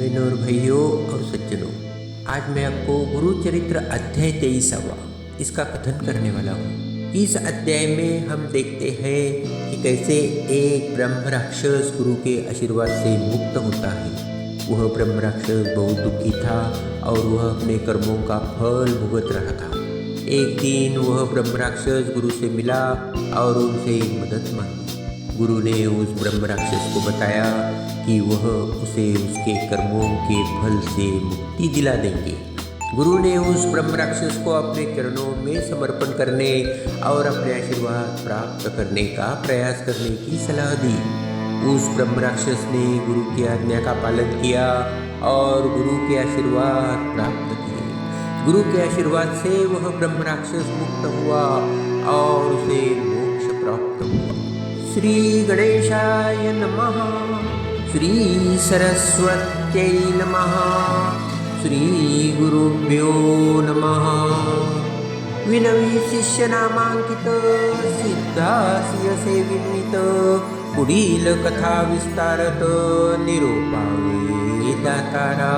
बहनों और भाइयों और सज्जनों, आज मैं आपको गुरु चरित्र अध्याय 23वां इसका कथन करने वाला हूँ। इस अध्याय में हम देखते हैं कि कैसे एक ब्रह्म राक्षस गुरु के आशीर्वाद से मुक्त होता है। वह ब्रह्म राक्षस बहुत दुखी था और वह अपने कर्मों का फल भुगत रहा था। एक दिन वह ब्रह्म राक्षस गुरु से मिला और उनसे मदद मांगी। गुरु ने उस ब्रह्म राक्षस को बताया कि वह उसे उसके कर्मों के फल से मुक्ति दिला देंगे। गुरु ने उस ब्रह्म राक्षस को अपने चरणों में समर्पण करने और अपने आशीर्वाद प्राप्त करने का प्रयास करने की सलाह दी। उस ब्रह्म राक्षस ने गुरु की आज्ञा का पालन किया और गुरु के आशीर्वाद प्राप्त किए। गुरु के आशीर्वाद से वह ब्रह्म राक्षस मुक्त हुआ और उसे मोक्ष प्राप्त हुआ। श्री गणेशाय नमः। श्री सरस्वत्यै नमः। श्री गुरुभ्यो नमः। विनवी शिष्य नामांकित सिद्धास्य सेविन्वित पुढील कथा विस्तारत निरोपावे दातारा।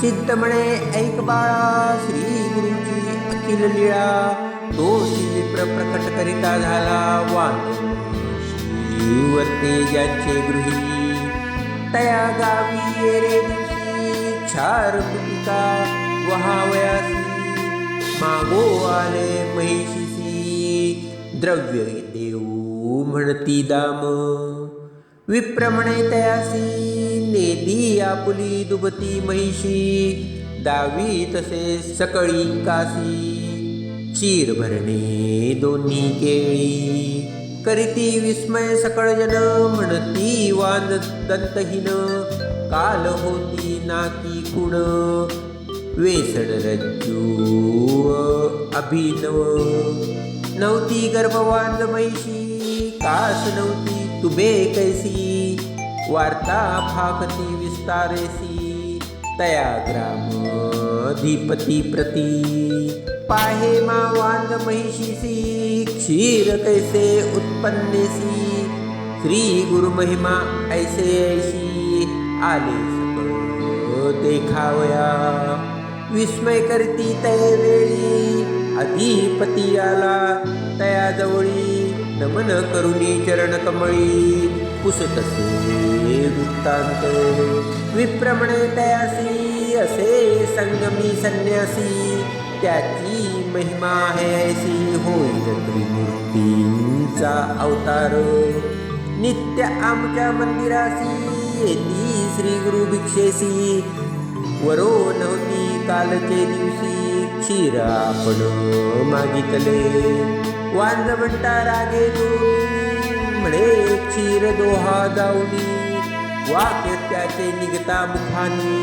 सिद्ध म्हणे ऐक बाळा श्री गुरुची अखिल लीळा तोशी विप्र प्रकट करिता झाला वान वर्ते ज्यांचे गृही तया गावी येरे दिवशी क्षार पुतिका वहावयासी मागो आले महिषीसी द्रव्य देऊ म्हणती दाम विप्र म्हणे तयासी नेदी आपुली दुबती महिषी दावी तसे सकळी कासी क्षीर भरणे दोन्ही केळी करीती विस्मय सकळ जन म्हणती वान दंतहीन काल होती नाकी कुण वेसड रज्जू अभिनव नव्हती गर्भवान महिषी कास नव्हती तुबे कैसी वार्ता फाकती विस्तारेसी तया ग्राम अधिपती प्रती पाहे मा वांद महिषीसी क्षीर कैसे उत्पन्नेसी श्री गुरु महिमा ऐसे ऐशी आले सकळ देखावया विस्मय करती तय वेळी अधिपती आला तया जवळी नमन करुणी चरण कमळी पुसतसे वृत्तांत विप्र म्हणे तयासी असे संगमी संन्यासी त्याची महिमा आहे ऐसी होईल त्रिमूर्तींचा अवतार नित्य आमच्या मंदिरासी येती श्री गुरु भिक्षेसी वरो नव्हती कालचे दिवशी क्षीर आपण मागितले वांज म्हणता रागे दोनी म्हणे क्षीर दोहा जाऊनी वाक्य त्याचे निघता मुखानी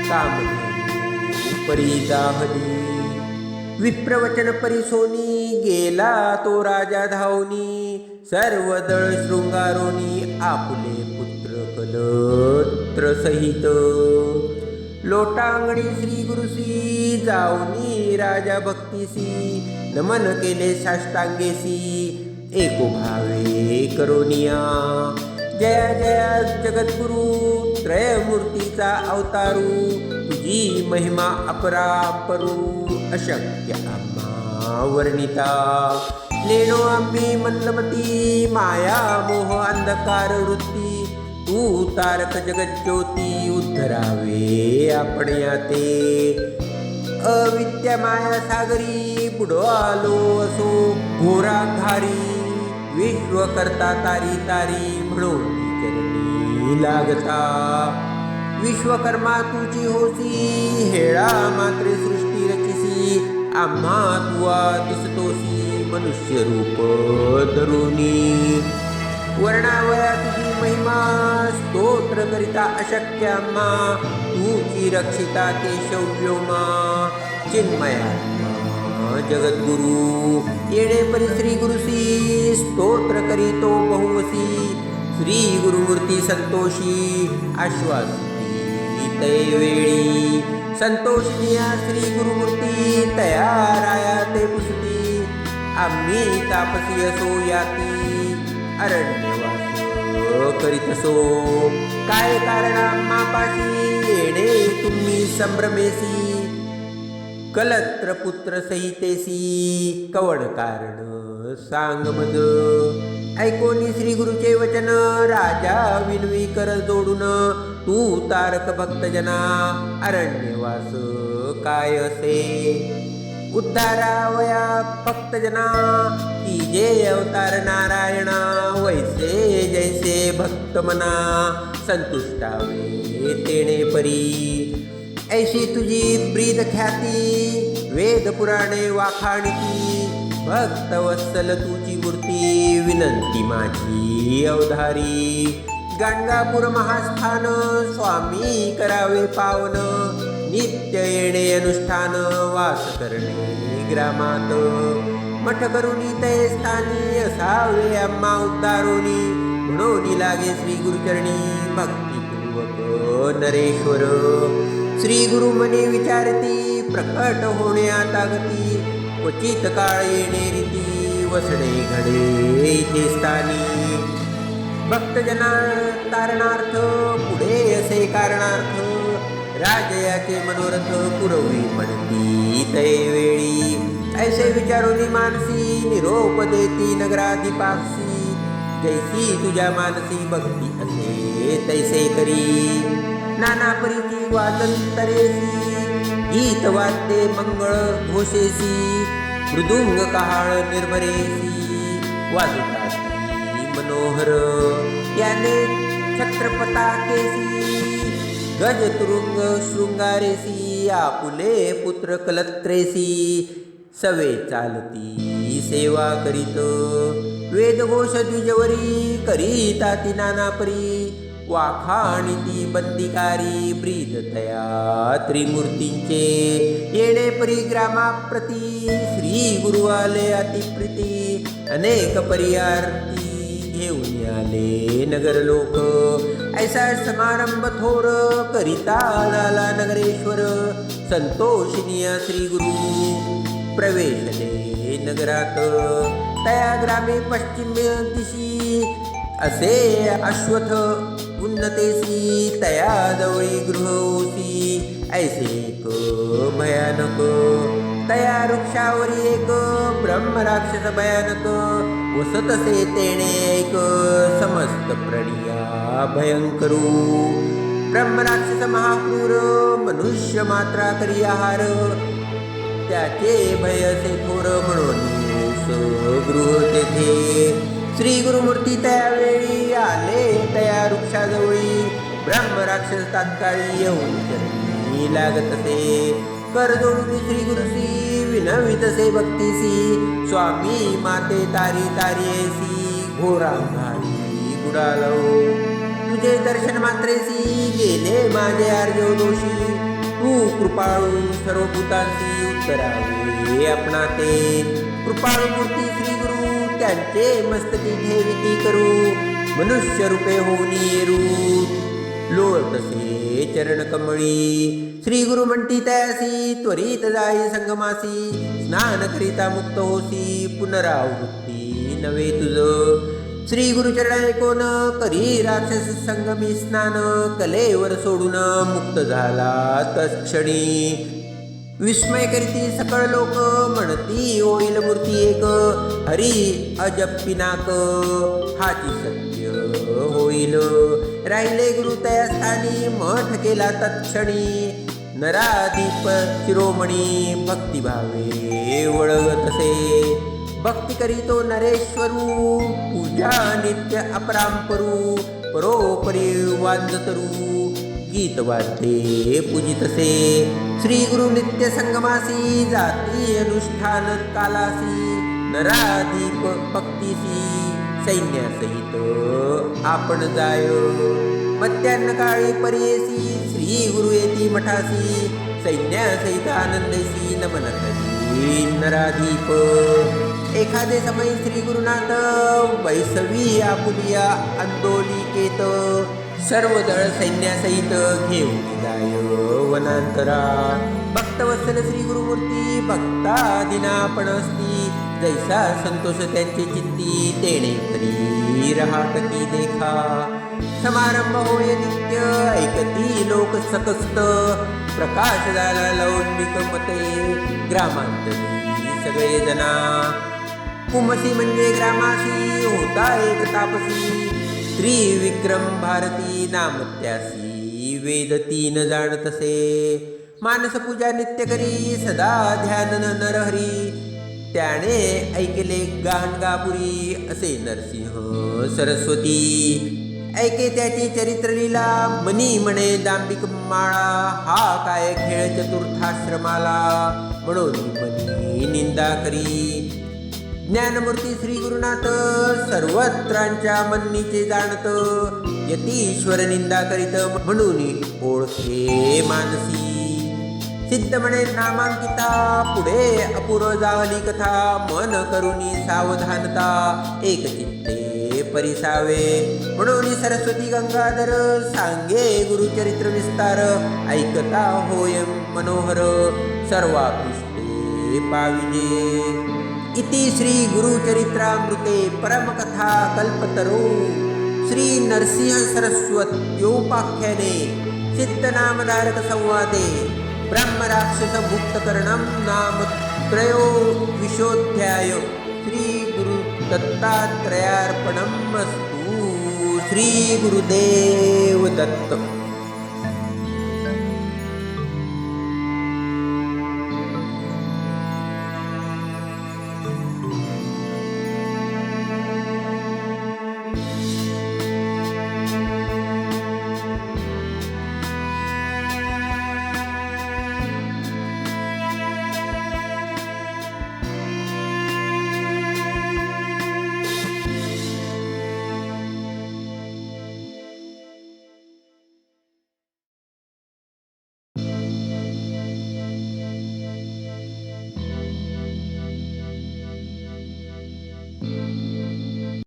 कामनी परिदाहनी विप्रवचन परिसोनी गेला तो राजा धावनी सर्व दळ शृंगारोनी आपुले पुत्र कलत्र सहित लोटांगणी श्री गुरुसी जाऊनी राजा भक्तीसी नमन केले साष्टांगेसी एको भावे करोनिया जया जया जगद्गुरु त्रयमूर्तीचा अवतारू तुझी महिमा अपरापरू अशक्य आम्हा वर्णिता लेणो आम्ही मंदमती माया मोह अंधकार वृत्ती तू तारक जगज्योती उद्धरावे आपण याते अविद्या माया सागरी बुडो आलो असो घोराघारी विश्व करता तारी तारी म्हणून चरणी लागता विश्वकर्मा तुझी होसी हेळा मात्रे सृष्टी रचिसी आम्हा तुवा दिसतोसी मनुष्य रूप धरुनी वर्णावया तुझी महिमा स्तोत्र करिता अशक्य आम्हा तुझी रक्षिता केशव्योमा चिन्मयात्मा जगद्गुरु येणे परी श्री गुरुसी स्तोत्र करीतो बहुवसी श्री गुरुमूर्ती संतोषी आश्वासी वेळी संतोषनिया श्री गुरुमूर्ती तया राया ते पुसती आम्ही तापसी असो याती अरण्यवास करीतसो काय कारणा मापाशी येणे तुम्ही संभ्रमेसी कलत्र पुत्र सहितेसी कवड कारण सांग मज ऐकोनी श्री गुरुचे वचन राजा विनवी कर जोडून तू तारक भक्तजना अरण्यवास काय असे उद्धारावया भक्तजना की जे अवतार नारायणा वैसे जैसे भक्त मना संतुष्टावे तेणे परी ऐशी तुझी ब्रीद ख्याती वेद पुराणे वाखाणती भक्त वत्सल तुझी मूर्ती विनंती माझी अवधारी गाणगापूर महास्थान स्वामी करावे पावन नित्य येणे अनुष्ठान वास करणे ग्रामात मठ करुणी ते स्थानी असावे आम्हा उद्धारोनी म्हणून लागे श्री गुरुचरणी भक्तिपूर्वक नरेश्वर श्री गुरु मने विचारती प्रकट होणे आता गती क्वचित काळ येणे रीती वसणे घडे इथे स्थानी भक्तजना तारणार्थ पुढे असे कारणार्थ राजयाचे मनोरथ पुरवी म्हणती तै वेळी ऐसे विचारोनी मानसी निरोप देती नगराधिपाक्षी जैसी तुझ्या मानसी भक्ती असे तैसे करी नाना परीची वादंतरेसी गीत वाद्ये मंगळ घोषेसी मृदुंग कहाळ निर्भरेसी वाजताती मनोहर याने छत्रपताकेसी गज तुरुंग शृंगारेसी आपुले पुत्र कलत्रेसी सवे चालती सेवा करीत वेदघोष द्विजवरी करीता ती नाना परी वाखाणिती बंदिकारी ब्रीद तया त्रिमूर्तींचे येणे परिग्रामाप्रती श्री गुरु आले अतिप्रीती अनेक परियार्थी घेऊन आले नगर लोक ऐसा समारंभ थोर करिता झाला नगरेश्वर संतोषिनिया श्री गुरु प्रवेशले नगरात तया ग्रामे पश्चिम दिशी असे अश्वथ उन्नतेसी तया जवळी गृहोसी ऐसे एक भयानक तया वृक्षावरी एक ब्रह्मराक्षस भयानक वसतसे तेणे एक समस्त प्रणिया भयंकरू ब्रह्मराक्षस महाक्रूर मनुष्य मात्रा करी आहार त्याचे भय असे थोर म्हणून गृह तेथे श्री गुरुमूर्ती त्यावेळी आले तया वृक्षाजवळी ब्रह्मराक्षस तात्काळी येऊन चरणी लागत असे कर जोडून श्री गुरुसी विनवितसे भक्तीसी स्वामी माते तारी तारियेसी घोरांगाळी बुडालो तुझे दर्शन मात्रेसी गेले माझे आर्य दोषी तू कृपाळू सर्वभूतांसी उत्तरावे आपणा ते कृपाळू मूर्ती श्री गुरु त्यांचे मस्तकी ठेविती करू मनुष्य रूपे होऊन येरू लोळतसे चरण कमळी श्री गुरु म्हणती तयासी त्वरित जाई संगमासी स्नान करिता मुक्त होसी पुनरावृत्ती नवे तुझ श्री गुरुचरण ऐकोन करी राक्षस संगमी स्नान कलेवर सोडून मुक्त झाला तत्क्षणी विस्मय करीती सकळ लोक म्हणती होईल मूर्ती एक हरी अजब पिनाक हाची सत्य होईल राहिले गुरु तया स्थानी मठ केला तत्क्षणी नराधीप शिरोमणी भक्तिभावे वळगतसे भक्ती करीतो नरेश्वरू पूजा नित्य अपरांपरू परोपरी वांजतरू गीत वाद्ये पूजितसे श्री गुरु नित्य संगमासी जाती अनुष्ठान कालासी नराधीप भक्तीसी सैन्यासहित आपण जाय मध्यान्न काळी परियेसी श्री गुरु येती मठासी सैन्यासहित आनंदेसी नमन करी नराधीप एखादे समय श्री गुरुनाथ वैसवी आपुलिया आंदोलिकेत सर्व दळ सैन्यासहित घेऊन जाय वनांतरा भक्तवत्सल श्री गुरुमूर्ती भक्तादिना आपण असती जैसा संतोष त्यांचे चित्ती तेणे तरी रहाटती देखा समारंभ होय नित्य ऐकती लोक सकस्त प्रकाश झाला लौकिक मते ग्रामांतरी सगळे जना कुमसी म्हणजे ग्रामासी होता एक तापसी त्रिविक्रम भारती नाम त्यासी वेद तीन जाणतसे मानस पूजा नित्य करी सदा ध्यान नरहरी त्याने ऐकले गाणगापुरी असे नरसिंह सरस्वती ऐके त्याची चरित्र लीला मनी म्हणे दांबिक माळा हा काय खेळ चतुर्थाश्रमाला म्हणून मनी निंदा करी ज्ञानमूर्ती श्री गुरुनाथ सर्वत्रांच्या मन्नीचे जाणत यतीश्वर निंदा करीत म्हणून ओळखे मानसी सिद्ध म्हणे नामांकिता पुढे अपूर्व जावली कथा मन करुनी सावधानता एक चित्ते परिसावे म्हणून सरस्वती गंगाधर सांगे गुरुचरित्र विस्तार ऐकता होय मनोहर सर्वापृष्टे पाविजे इति श्री गुरुचरित्रामृते परमकथा कल्पतरो श्री नरसिंह सरस्वत्योपाख्याने सिद्धनामधारक संवादे ब्रह्मराक्षस मुक्तकरणं नाम त्रयोविंशोऽध्याय श्री गुरु दत्तात्रयार्पणमस्तु श्री गुरुदेव दत्त।